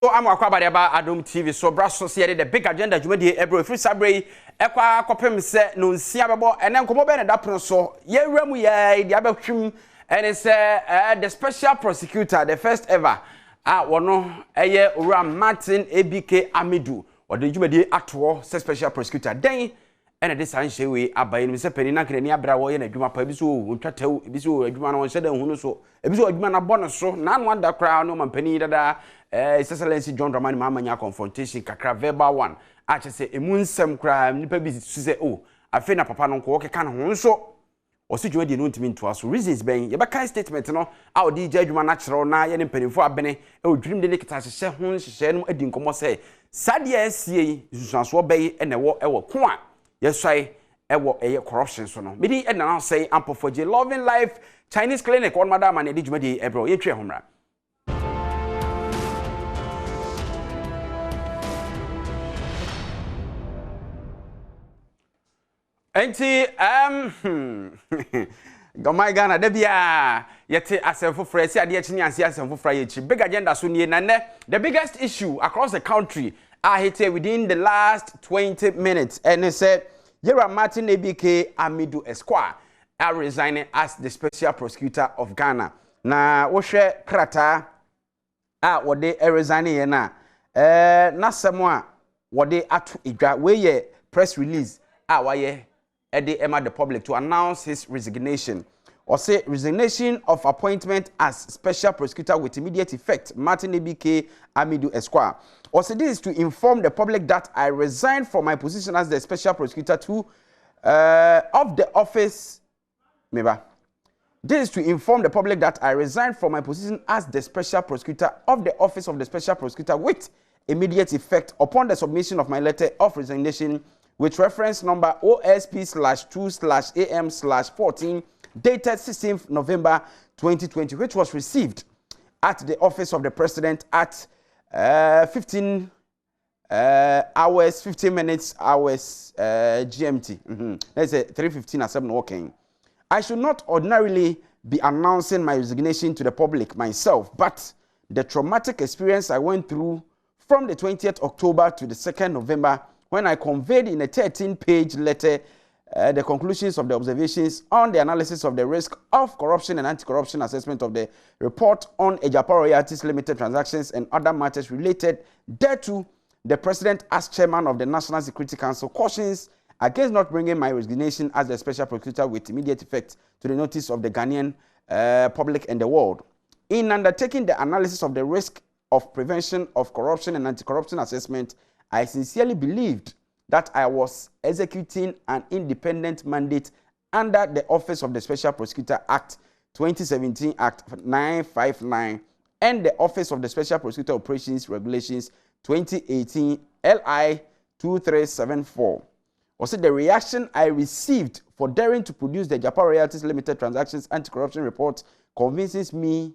So I'm about Adom TV. So Brussels here the big agenda. You made every free sabre. Ekwa kopem se no nsia bebo. And then come over that pro so. Ye remu ye the abetwim. And it's the special prosecutor, the first ever. Wono eye Ura Martin ABK Amidu. Or the you made atwo special prosecutor. Then and this an shewe abayi me se penina krani abra wo ye na adwuma pa biso ntwatew biso adwuma no hyede hunu so ebiso adwuma na bɔ no so na no anda kra no mampani dada His Excellency John Dramani Mahama confrontation kakra verbal one a che se emu nsem kra nipa bi se oh afi na papa no ko keka no ho so osi dwuma di no ntimi ntoa so reasons ben ye ba kan statement no a odi gya adwuma na kyerɛw na ye ne mpanimfo abene e odwirim de ne kita hyehyɛ ho hyehyɛ no adi nkomo se sade asie susanso bɛyi ene wo ewo ko a yes, I ewo corruption so no. Me di e na say ample for J Loving Life Chinese clinic on madam and edi dwumadi ebro ye twe homra. Enti Gomai Ghana de bia yete asemfo fra si ade akini anse asemfo fra ye chi big agenda so nie na the biggest issue across the country are hit within the last 20 minutes and it said Yera Martin ABK Amidu Esquire are resigning as the special prosecutor of Ghana. Na wo hwe krata wo de resigning ye na samo a wo de ato edwa we ye press release wa ye e ema the public to announce his resignation or say resignation of appointment as special prosecutor with immediate effect Martin ABK Amidu Esquire. Or say this is to inform the public that I resigned from my position as the special prosecutor of the office. This is to inform the public that I resigned from my position as the special prosecutor of the office of the special prosecutor with immediate effect upon the submission of my letter of resignation with reference number OSP/2/AM/14 dated 16th November 2020, which was received at the office of the president at 15 hours, 15 minutes hours GMT. Let's say 3:15 at 7 working. I should not ordinarily be announcing my resignation to the public myself, but the traumatic experience I went through from the 20th October to the 2nd November when I conveyed in a 13-page letter the conclusions of the observations on the analysis of the risk of corruption and anti-corruption assessment of the report on Ejapa Royalties Limited transactions and other matters related thereto, the President, as chairman of the National Security Council, cautions against not bringing my resignation as the special prosecutor with immediate effect to the notice of the Ghanaian public and the world. In undertaking the analysis of the risk of prevention of corruption and anti-corruption assessment, I sincerely believed that I was executing an independent mandate under the Office of the Special Prosecutor Act 2017 Act 959 and the Office of the Special Prosecutor Operations Regulations 2018 LI 2374. Also, the reaction I received for daring to produce the Ejapa Royalties Limited Transactions Anti-Corruption Report convinces me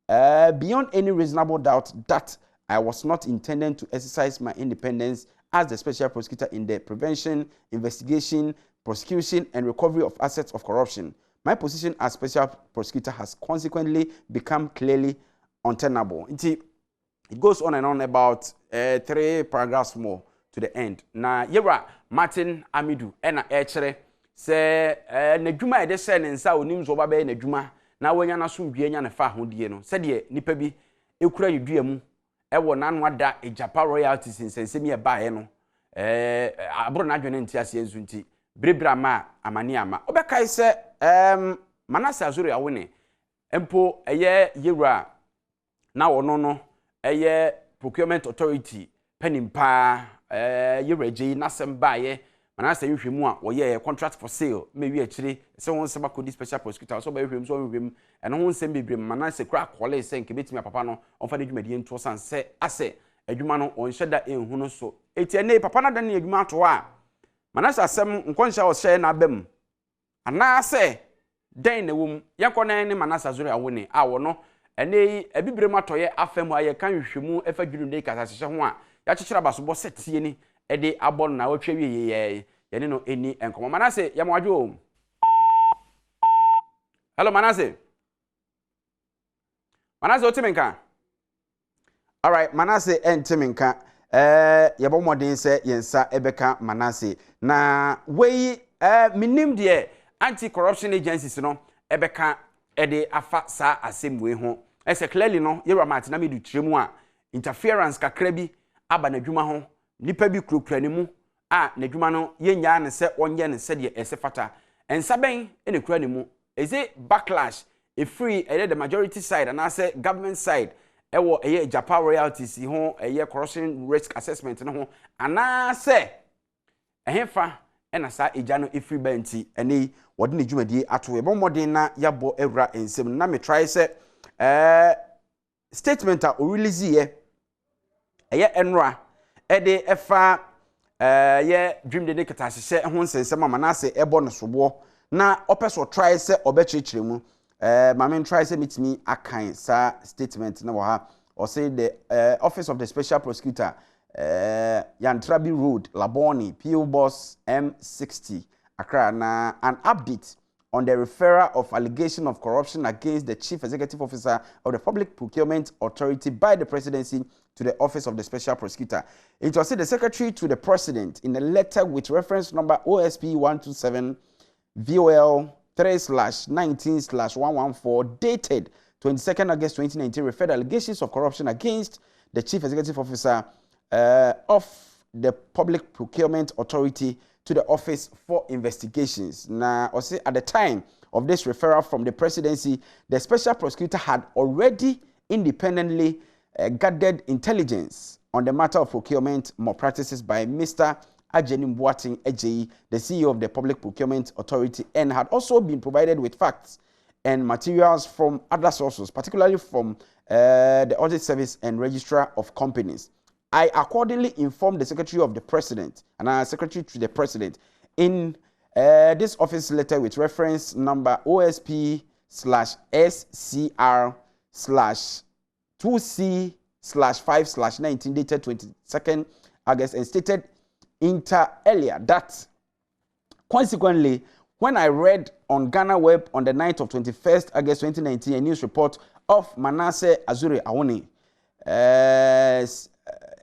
beyond any reasonable doubt that I was not intending to exercise my independence as the special prosecutor in the prevention, investigation, prosecution, and recovery of assets of corruption. My position as special prosecutor has consequently become clearly untenable. It goes on and on about 3 paragraphs more to the end. Na Yera Martin Amidu ena echere se na dwuma ede se ne nsa onim so ba be na dwuma na wanya na so dwie nya ne fa hodie no se de nipa bi ekura yedua mu ewo nanu ada Ejapa Royalties nsensem ye baaye no abro na adwene nti ase enzu nti brebra ma amani ama obekai se Manase azuri awone empo eye Yera na wono no eye procurement authority penimpa Yera ji nasem baaye Manase nhwemu a wo ye contract for sale mewi akire se won se bakodi special prosecutor so ba hwem so hwem eno ho nsem bebre Manase kra kwole se nke betimi papa no onfa de dwumadi nto san se ase adwuma no on hyeda enhu no so etiene papa na dan adwuma to a Manase asem nkonhya o hye na abam ana se den na wom yakona ne Manase azuri awone a wo no ene ebibre matoye afam aye kan hwehwemu efa dwunu de kasase ho a ya kyekyera baso setie ni ede abon na watwa wie ye no eni enkomo Manase ya mwadwo. Hello Manase. Manase otimenka All right, Manase entiminka yebo modin se yensa ebeka Manase na we minim de anti corruption agencies no ebeka ede afa sa assemble ho ese clearly no yera mate na medu tremu a interference kakra bi aba na dwuma ho nipa bi krokra ne mu a na dwuma no yenya ne se onye ne se de ese fata ensa ben ene kura ne mu eze backlash e free the majority side and ase government side ewo eye Japan royalties ho eye corruption risk assessment no ho ana se ehemfa ena sa eja no e free banti ene wode ne dwumadi ato e bomodin na yabo ewra ensem na me try se statement a o release ye eye enra ede efa ye dream de nekata hye ho nsensem ama na se ebo no sobo na opeso try se obechirechire mu Mamin try say meet me akan sa statement na ha or say the office of the special prosecutor Yantrabi Road Laboni PO Box M60 Accra na an update on the referral of allegation of corruption against the chief executive officer of the Public Procurement Authority by the presidency to the office of the special prosecutor. It was the secretary to the president in a letter with reference number OSP 127 VOL 3/19/114 dated 22nd August 2019 referred allegations of corruption against the chief executive officer of the Public Procurement Authority to the office for investigations. Now, at the time of this referral from the presidency, the special prosecutor had already independently gathered intelligence on the matter of procurement malpractices by Mr. Ajenim Boating Ejeyi, the CEO of the Public Procurement Authority, and had also been provided with facts and materials from other sources, particularly from the Audit Service and Registrar of Companies. I accordingly informed the Secretary of the President and our Secretary to the President in this office letter with reference number OSP/SCR/2C/5/19 dated 22nd August and stated inter earlier that consequently when I read on Ghana Web on the night of 21st August 2019 a news report of Manasseh Azure Awuni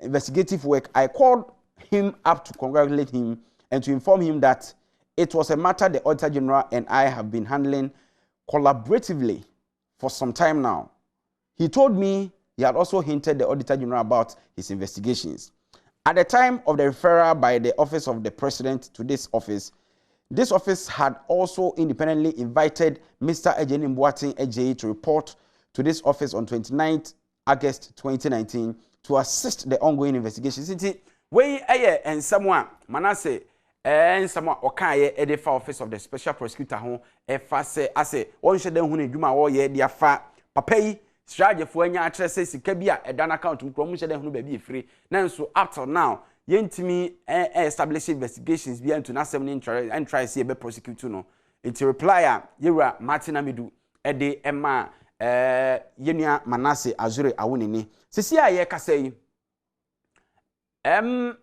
investigative work, I called him up to congratulate him and to inform him that it was a matter the Auditor General and I have been handling collaboratively for some time now. He told me he had also hinted the Auditor General about his investigations. At the time of the referral by the office of the president to this office had also independently invited Mr. Ejenim Boating Ejeyi to report to this office on 29th August 2019 to assist the ongoing investigations. We and someone Manasseh and someone okaye edefa office of the special prosecutor ho efa se ase won hye den hu ne dwuma wo ye dia fa papa yi strategy fo anya akere se sika bi a edan account mkro mu hye den hu ba bi efiri nanso up till now yentimi establish investigations bi antu na asem ni and try see be prosecute no it reply a yewura Martin Amidu ede ema yenua Manasseh Azure Awuni ni sisi a ye kasa yi I'm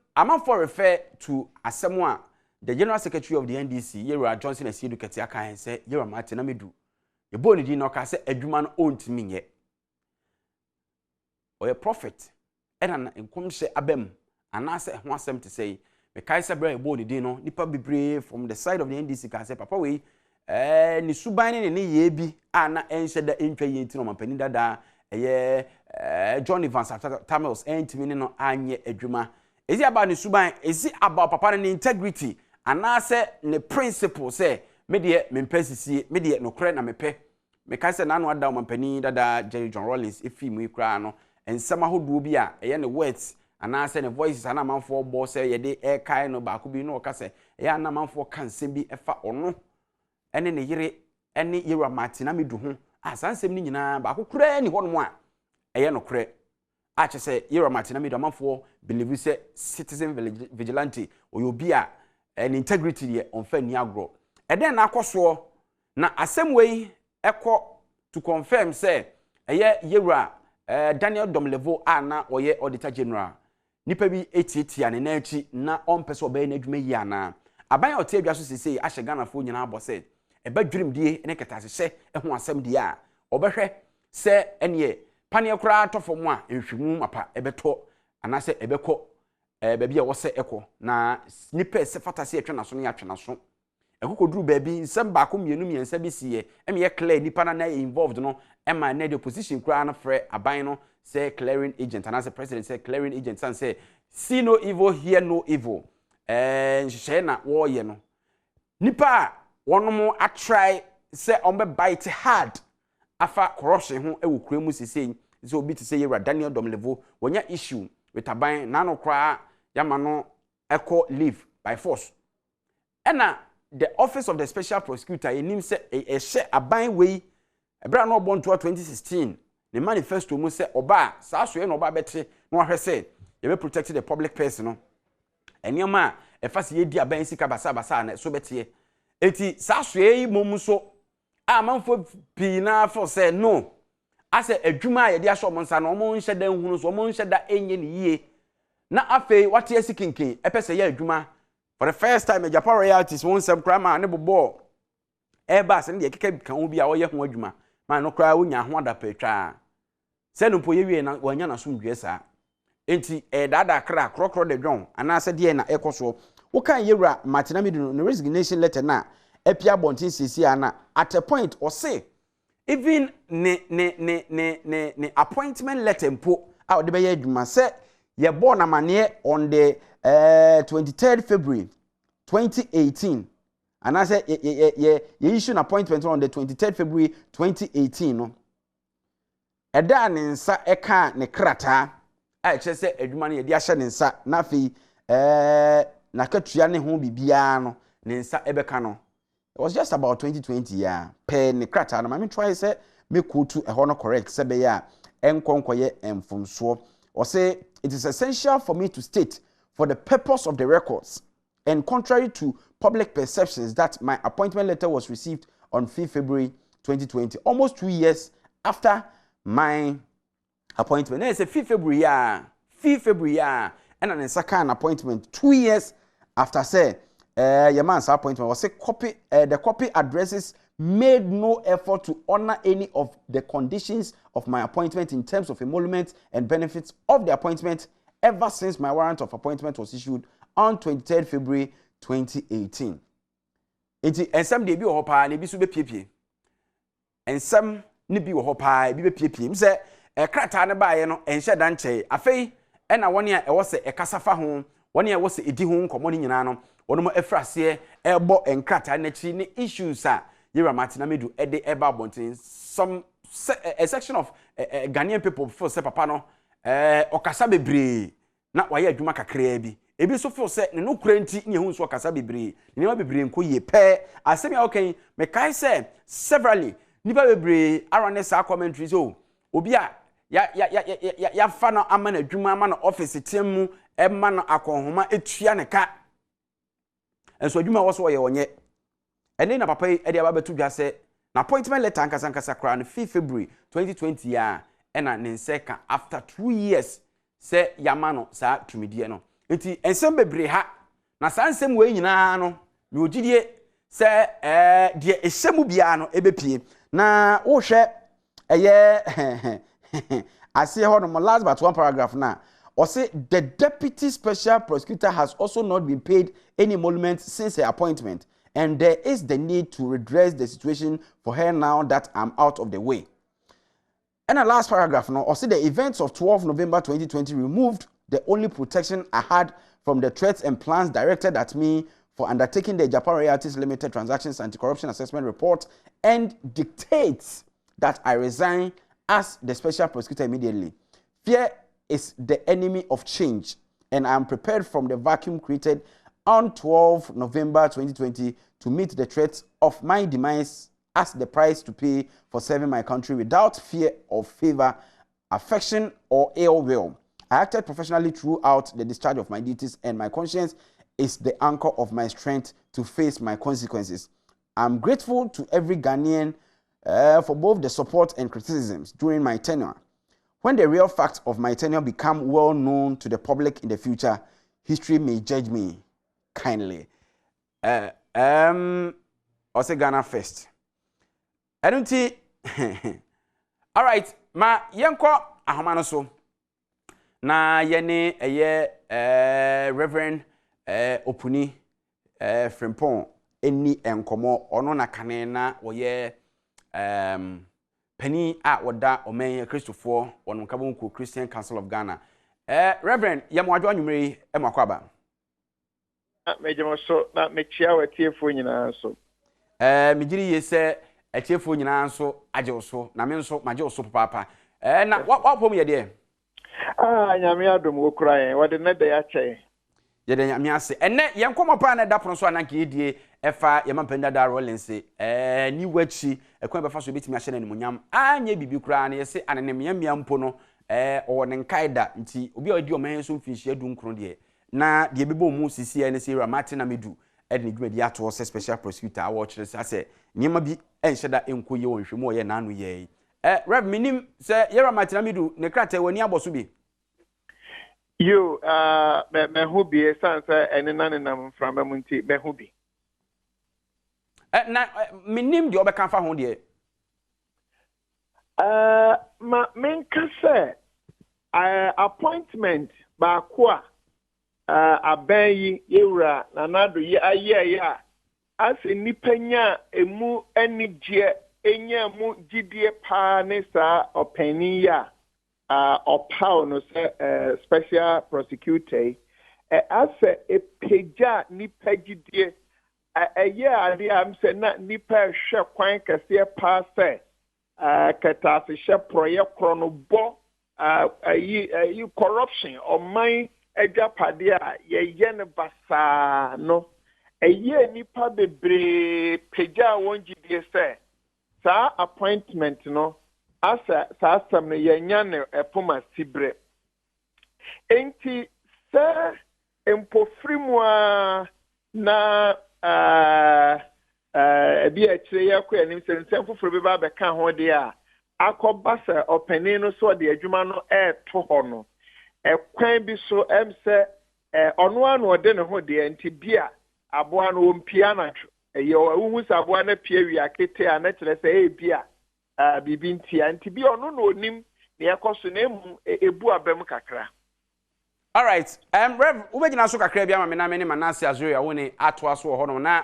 for refer to Asemwa, the General Secretary of the NDC, Yera Johnson and Sidu Katiaka, and say, Yera Martin Amidu. Your body did not say a human owned me yet. Or a prophet, and an come say Abem, and I said, want them to say, the Kaiser Bray body dino, Nippa be brave from the side of the NDC can say, Papa, we, and the Subine and Yebi, and answered the entry into my penny da. John Evans Tamils ain't meaning no anye edwuma. Is it about the suban? Is it about papa and integrity? And I say the principle say me de me mpesi me de no kra na me pe. Me ka say na no ada o mampani dada Jerry John Rollins efi mu kra no. And some ahodo bi a eye ne words and I say the voices ana manfo bo say ye de e kai no ba ko bi no ka say ye ana manfo kan sem bi efa ono. Ene ne yire ene Yera Martin Amidu ho. Asansem ni nyina ba ko kra ni hono a eye no kra a che say Yera Martin Amidu amanfo believe say citizen vigilante oyobi a an integrity de on fa ni agro e den na akoso na asem wei ekọ to confirm say eye Yera Daniel Domlevo ana oye Auditor General nipa bi etieti ane na achi na ompese obey na adwuma yi ana aban ote adwa so sesei a Ghana fo nyina abose e badwirim die ne ketase hye ho asem die a obehwe se ene pania kura to for mo a ehwemu mapa ebeto anase ebeko baabi a wose eko na nipa se fata se etwe na so no ya twe na so ekokoduru baabi nsem ba ko mienu miensa bi siye eme clear nipa na involved no ema na the opposition kura na frɛ aban no say clearing agent anase president say clearing agent san say see no evil hear no evil nhye na wo ye no nipa wonom a try say on be bite hard afa corruption ho e wo kura mu sesei so obi to say yera Daniel Adom level wonya issue with aban na no kra yama no echo leave by force ena the office of the special prosecutor enim say e share aban we ebra no obon to 2016 the manifesto mu say oba sa so ye no oba bete no ahwe say ye be protect the public person no enioma e fa se ye di aban sika basa na so bete eti sa so ye mom so amanfo pina for say no ase adwuma ye dia so mo nsa no mo nhye da hunu so mo nhye da enye ni yie na afei wate asikinkin epese ye adwuma for the first time Japan royalties won sem krama ne bobo eba se ne keke kan wo bia wo ye ho adwuma ma no kra wo nya ho adapatwa se no po ye wie na wanya na so ndwe sa enti dada kra krokro de dwon ana se de na ekoso wo kan yewura matenamidu no resignation letter na epia bontin sisi ana at a point or say even ne appointment letter mpo a de be ye adwuma se ye born amane on the 23rd February 2018 and I said ye issue an appointment on the 23rd February 2018 no eda ne nsa eka ne krata a che se adwuma ne ye de ahye ne nsa na fi na katua ne ho bibia no ne nsa ebeka no it was just about 2020 yeah pe ne krata na me try say me quote e ho no correct se be ya enkonkoye emfomso or say it is essential for me to state for the purpose of the records and contrary to public perceptions that my appointment letter was received on 5th February 2020 almost 2 years after my appointment. Then it's a 5th February and an second appointment 2 years after say your man's appointment was a copy the copy addresses made no effort to honor any of the conditions of my appointment in terms of emolument and benefits of the appointment ever since my warrant of appointment was issued on 23rd February 2018. Enti ensam de bi wo hopa na bi so be piepie. Ensam ne bi wo hopa bi be piepie. Mse krata ne baaye no enhye da nche. Afei na woni a ewo se ekasafa ho, woni a ewo se edi ho nkomo ni nyina no, wono mo efrase ebo enkrata na chi ne issues a yera matenamidu ede eba bontin some a section of Ghanaian people feel say papa no okasa bebre na waye adwuma kakra bi ebi so feel say ne no kurenti ne hu so okasa bebre ne ma bebre nko ye pe asemi okay me kai say severally nipa bebre around sa commentaries o obi a ya fa no ama na adwuma ama na office temu e ma no akonhoma etua ne ka enso adwuma wo so ye wonye ene na papa e dia ba betu dwa say na appointment letter ankasa kra no 5 February 2020 ya ena ne nseka after 2 years say yamano sa tumidie no enti ensem bebre ha na sa nsem we nyina no me ogidie say de ehyemu bia no ebepie na wo hwe eye ase ho no last but one paragraph na or say the deputy special prosecutor has also not been paid any emolument since her appointment and there is the need to redress the situation for her now that I'm out of the way. And the last paragraph now, or say the events of 12 November 2020 removed the only protection I had from the threats and plans directed at me for undertaking the Japan Royalties Limited Transactions Anti-Corruption Assessment Report and dictates that I resign as the special prosecutor immediately. Fear is the enemy of change, and I am prepared from the vacuum created on 12 November 2020 to meet the threats of my demise as the price to pay for serving my country without fear of favor, affection, or ill will. I acted professionally throughout the discharge of my duties, and my conscience is the anchor of my strength to face my consequences. I'm grateful to every Ghanaian for both the support and criticisms during my tenure. When the real facts of my tenure become well known to the public in the future, history may judge me kindly. Also Ghana first. I don't see All right, ma yenko ahoma no so. Na yene Reverend Opuni Frimpong eni enkomo ono na kane na woye pani a woda omen Christopher wono kabonku Christian Council of Ghana. Reverend yamwadwo anwumre emakwaba. Mejemo so na mechia wetiefo nyina so. Migiri yese etiefo nyina so agye so na me nso magye so papa. Na wapom ye de. Nyame Adom wo kura yen wode ne da ya che. Ye de nyame ase. Enne yenkomo pa na da pono so ananka yedie efa ye mampenda da Rollins ni wachi ekwan befa so betimi ahye na nimunyam anya bibi kura na yese anenemyamia mpo no o ne nkaida nti obi a odi o man so mfinhia dunkron de na de bebo mu sisi ya ne se Martin Amedu edne dwumadi ato se special prosecutor awo kire se ase niema bi enhyeda enkoye wonhwemu o ye nanu ye Rev minim se Yera Martin Amedu ne krata wani aboso bi Yo me hobie sansa enena nam framba munti me hobi na minim de obeka fa ho de ma menka se appointment ba ko abayi yewura na nado ye aye ya ase nipanya emu anigye enya mu gidie pa ne sa opani ya opao no se special prosecutor ase epeja nipa gidie eye ade am se na nipa hwe kwan kase pa se katase hwe project krono bo ayi corruption or mine ejapade a ye ne basa no eye nipa bebre peja wonjidie se sa appointment no asa sa asam ne yenya ne epoma sibre enti se empofrimwa na bi a kire yakọ anim se nsɛmfoforo be ba bɛka ho de a akɔba sɛ ɔpanin no so de adwuma no to hɔ no kwan bi so se ɔno ano ɔde ne ho de nti bia aboa no ompia na ɛyɛ ɔwu sɛ aboa na pia wi akete a na kyerɛ sɛ bia bibi ntia nti bia ɔno no onim ne yakɔso na emu ebu abam kakra. All right. Rev, ubegina so kakra bia ma me na me ne Manase Azuri awone atoa so ho no na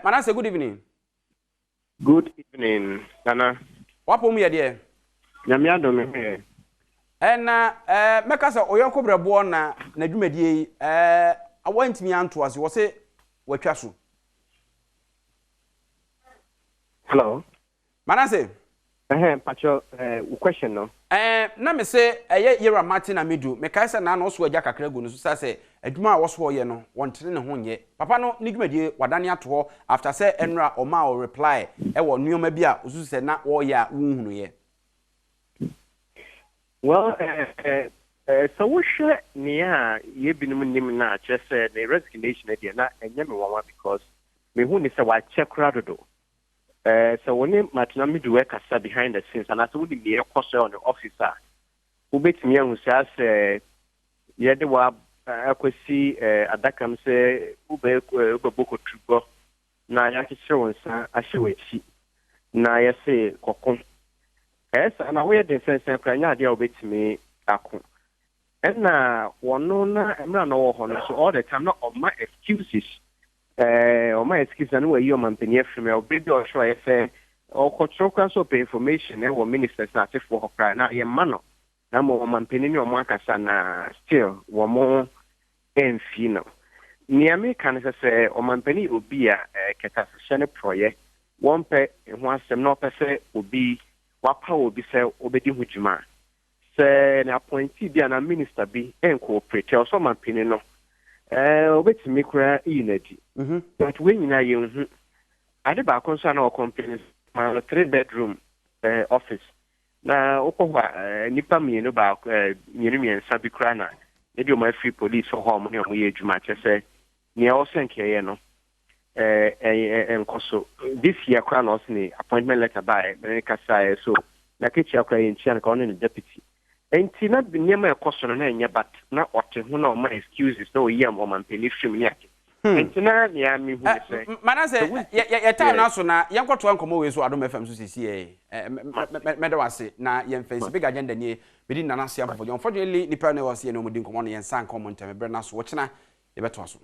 Manase, good evening. Good evening, Nana. Wapom ye de? Nyame Adom me. Na meka se oyonko brebo na dwumadie awantimi anto ase wo se watwa so. Hello. Manase. Pacho, question no. Na me se Yera Martin Amedu me kai se na no so agya kakra gu no so se adwuma a wo so ye no wontere ne ho nye papa no ne dwumadie wadane ato after se enra o ma o reply wo nuoma bi a osusu se na wo ya wunhunu ye. Well, so we share near ye binum nim na just the resignation idea na enye me wawa because me hu ni se wa check do. So when Martin Amedu work as behind the scenes and as we be a cost on the officer who bet me who says yeah the wa akwesi adakam say ubeko trugo na ya kichiro nsa ahyewechi na ya say kokon na we dey sense kranya dey obetimi akon na wono na emra na wo ho no so all the time na on my excuses on my excuse and we you man penie frame o baby o show efe o control council pay information e wo ministers na te for hokra na ye mano na mo man penie ni o mo akasa na still wo mo enfi no ni america na se o man penie obi a keta se project won pe ho asem na opese obi wapa obi se obedi hujuma se na appointee bi na minister bi en cooperate o so man penie no obetimi kura inadi but when you know ade ba konso na company my 3-bedroom office na okwa nipa mienu ba mienu miensa bi kura na e di o ma free police ho mo ne o ye adwuma chese ne o senke ye no enkoso this year kura na osni appointment letter by kasa so na kichi akwa yin chia na ka ono ne deputy enti na niema ekoso no na enye but na ote ho na o ma excuses na o yam o man peli film ni ake entina ne ya mi hu ne se mana se ya time na so na yen kwoto ankomo we so Adom FM so sisi meda wase na yen fancy big agenda ni bedi nana sia fofo unfortunately nipa na wase no mudi nkomo no yen san komo ntem bre na so wo chena ye beto so